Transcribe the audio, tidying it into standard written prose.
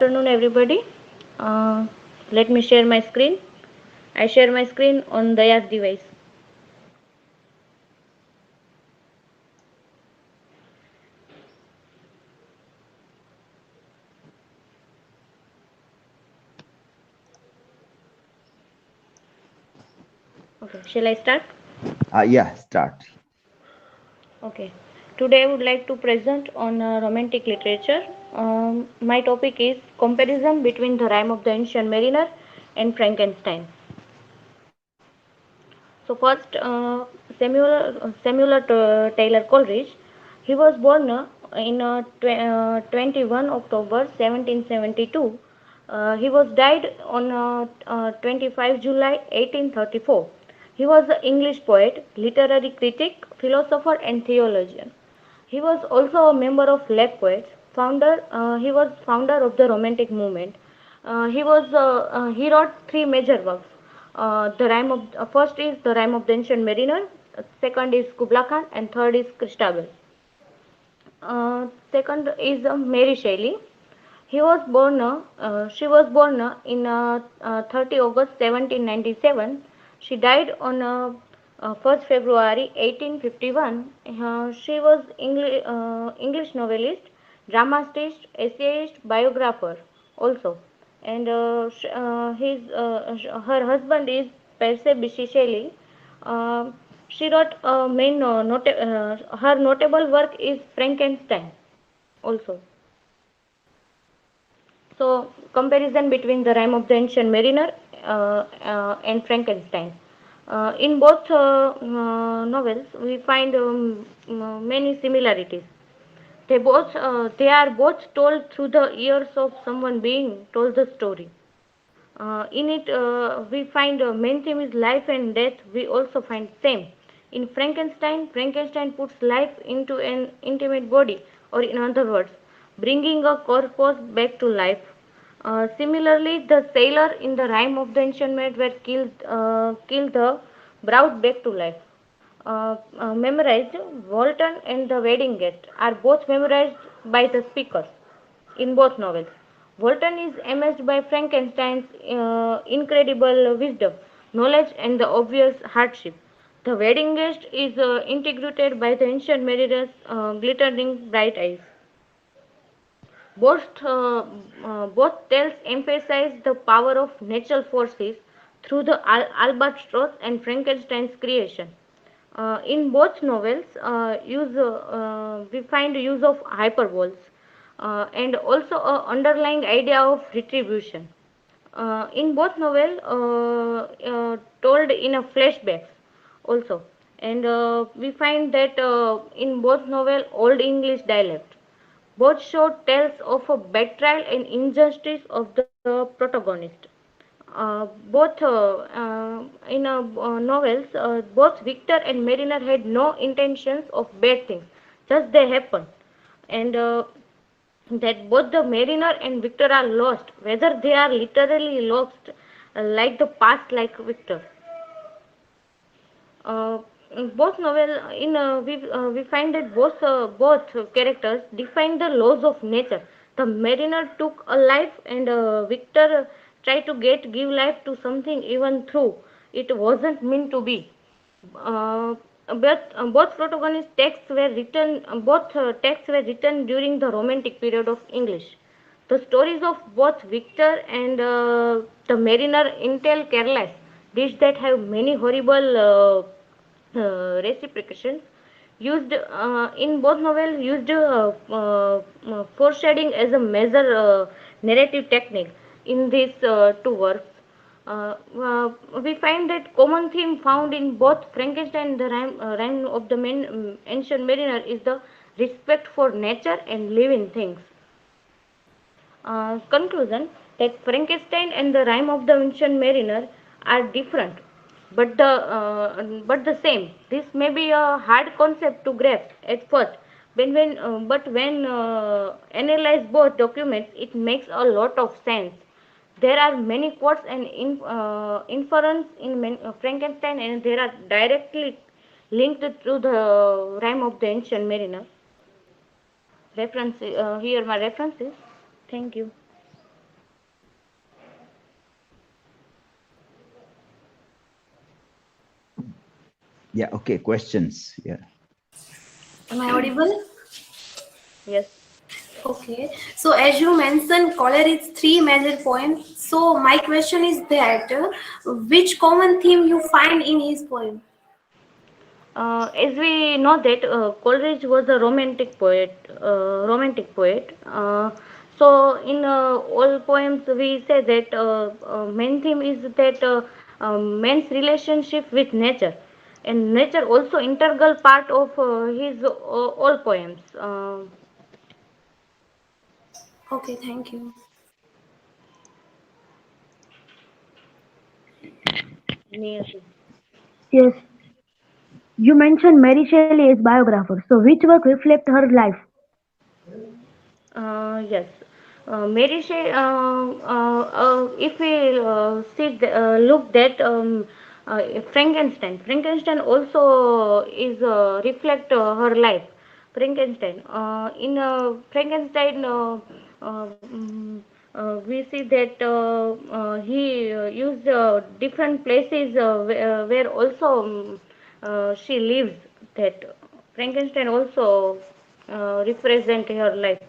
Afternoon, everybody. Uh, Let me share my screen. I share my screen on Daya's device. Okay, shall I start? Yeah, start. Okay. Today I would like to present on romantic literature. My topic is comparison between the Rime of the Ancient Mariner and Frankenstein. So first, Samuel Taylor Coleridge. He was born in 21 October 1772. He was died on 25 July 1834. He was an English poet, literary critic, philosopher, and theologian. He was also a member of Lake Poets. He was founder of the Romantic movement. He wrote three major works. The rhyme of First is the Rime of the Ancient Mariner. Second is Kubla Khan, and third is Christabel. Second is Mary Shelley. She was born in 30 August 1797. She died on 1st February 1851. She was English novelist, dramatist, essayist, biographer also. And her husband is Percy Bysshe Shelley. Uh, she wrote her notable work is Frankenstein also. So, comparison between the Rime of the Ancient Mariner and Frankenstein. In both novels, we find many similarities. They are both told through the ears of someone being told the story. In it, we find main theme is life and death. We also find same. In Frankenstein, Frankenstein puts life into an intimate body, or in other words, bringing a corpse back to life. Similarly, the sailor in the Rime of the Ancient Mariner were killed the brought back to life. Memorized, Walton and the Wedding Guest are both memorized by the speakers in both novels. Walton is amazed by Frankenstein's incredible wisdom, knowledge, and the obvious hardship. The wedding guest is integrated by the ancient mariner's glittering bright eyes. Both tales emphasize the power of natural forces through the albatross and Frankenstein's creation. In both novels, we find use of hyperboles and also a underlying idea of retribution. In both novels, told in a flashbacks also, and we find that in both novel Old English dialect. Both show tales of a betrayal and injustice of the protagonist. In novels, both Victor and Mariner had no intentions of bad things, just they happen, and that both the Mariner and Victor are lost, whether they are literally lost, like the past, like Victor. Uh, both novel in we find that both characters define the laws of nature. The mariner took a life, and Victor tried to give life to something even though it wasn't meant to be. Both protagonist texts were written during the romantic period of English. The stories of both Victor and the mariner entail careless deeds that have many horrible reciprocations. Used in both novels, used foreshadowing as a major narrative technique in these two works. Uh, uh, we find that common theme found in both Frankenstein and the Rime of the Ancient Mariner is the respect for nature and living things. Conclusion that Frankenstein and the Rime of the Ancient Mariner are different, but the same. This may be a hard concept to grasp at first, but when analyze both documents, it makes a lot of sense. There are many quotes and inference in Frankenstein, and they are directly linked to the Rime of the Ancient Mariner. Reference Here my references. Thank you. Yeah, okay, questions. Yeah. Am I audible? Yes. Okay. So as you mentioned, color is three major poems. So my question is that which common theme you find in his poem? As we know that Coleridge was a romantic poet. So in all poems we say that main theme is that man's relationship with nature, and nature also integral part of his all poems. Okay, thank you. Niyati. Yes, you mentioned Mary Shelley as biographer. So which work reflect her life? Yes. Mary Shelley, if we look that Frankenstein also is reflect her life. Frankenstein. In Frankenstein, we see that he used different places where also she lives. That Frankenstein also represent her life.